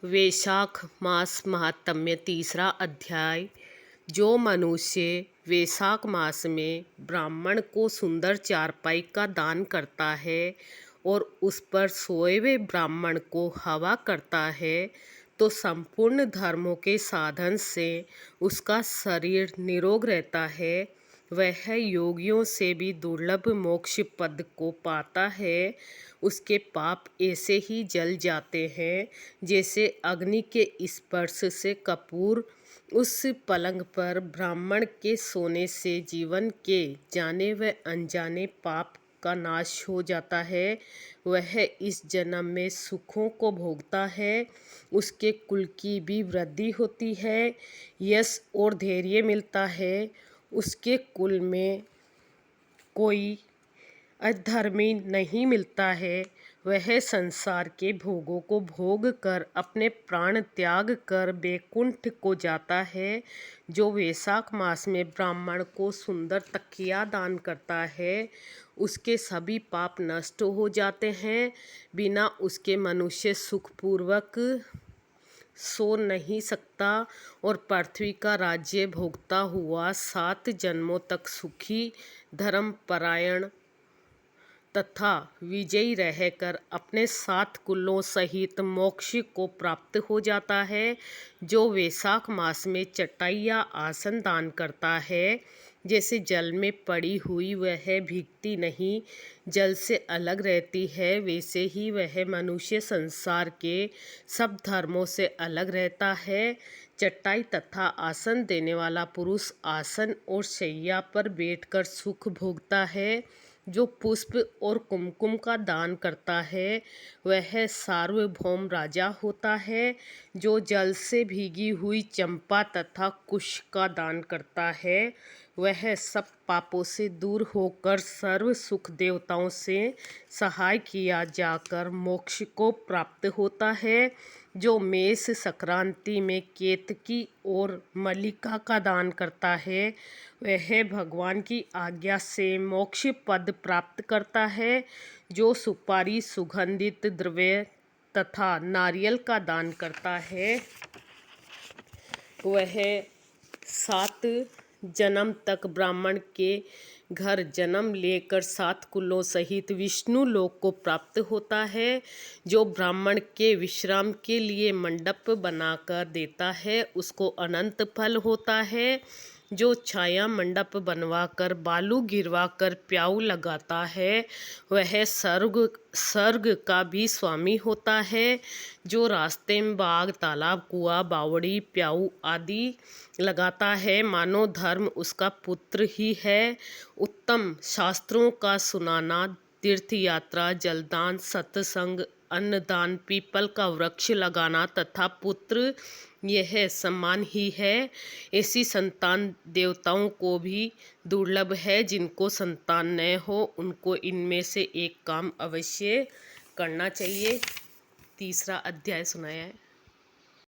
वैशाख मास महात्म्य तीसरा अध्याय। जो मनुष्य वैशाख मास में ब्राह्मण को सुंदर चारपाई का दान करता है और उस पर सोए हुए ब्राह्मण को हवा करता है तो संपूर्ण धर्मों के साधन से उसका शरीर निरोग रहता है। वह योगियों से भी दुर्लभ मोक्ष पद को पाता है। उसके पाप ऐसे ही जल जाते हैं जैसे अग्नि के स्पर्श से कपूर। उस पलंग पर ब्राह्मण के सोने से जीवन के जाने व अनजाने पाप का नाश हो जाता है। वह इस जन्म में सुखों को भोगता है। उसके कुल की भी वृद्धि होती है, यश और धैर्य मिलता है। उसके कुल में कोई अधर्मी नहीं मिलता है। वह संसार के भोगों को भोग कर अपने प्राण त्याग कर बैकुंठ को जाता है। जो वैशाख मास में ब्राह्मण को सुंदर तकिया दान करता है उसके सभी पाप नष्ट हो जाते हैं। बिना उसके मनुष्य सुखपूर्वक सो नहीं सकता और पृथ्वी का राज्य भोगता हुआ 7 जन्मों तक सुखी, धर्मपरायण तथा विजयी रहकर अपने 7 कुलों सहित मोक्ष को प्राप्त हो जाता है। जो वैशाख मास में चटाई या आसन दान करता है, जैसे जल में पड़ी हुई वह भीगती नहीं, जल से अलग रहती है, वैसे ही वह मनुष्य संसार के सब धर्मों से अलग रहता है। चटाई तथा आसन देने वाला पुरुष आसन और शैया पर बैठकर सुख भोगता है। जो पुष्प और कुमकुम का दान करता है वह सार्वभौम राजा होता है। जो जल से भीगी हुई चंपा तथा कुश का दान करता है वह सब पापों से दूर होकर सर्व सुख देवताओं से सहाय किया जाकर मोक्ष को प्राप्त होता है। जो मेष संक्रांति में केतकी और मल्लिका का दान करता है वह भगवान की आज्ञा से मोक्ष पद प्राप्त करता है। जो सुपारी, सुगंधित द्रव्य तथा नारियल का दान करता है वह 7 जन्म तक ब्राह्मण के घर जन्म लेकर 7 कुलों सहित विष्णु लोक को प्राप्त होता है। जो ब्राह्मण के विश्राम के लिए मंडप बनाकर देता है उसको अनंत फल होता है। जो छाया मंडप बनवाकर बालू गिरवाकर प्याऊ लगाता है वह स्वर्ग का भी स्वामी होता है। जो रास्ते में बाग, तालाब, कुआं, बावड़ी, प्याऊ आदि लगाता है मानो धर्म उसका पुत्र ही है। उत्तम शास्त्रों का सुनाना, तीर्थ यात्रा, जलदान, सत्संग, अन्नदान, पीपल का वृक्ष लगाना तथा पुत्र, यह सम्मान ही है। ऐसी संतान देवताओं को भी दुर्लभ है। जिनको संतान न हो उनको इनमें से एक काम अवश्य करना चाहिए। तीसरा अध्याय सुनाया है।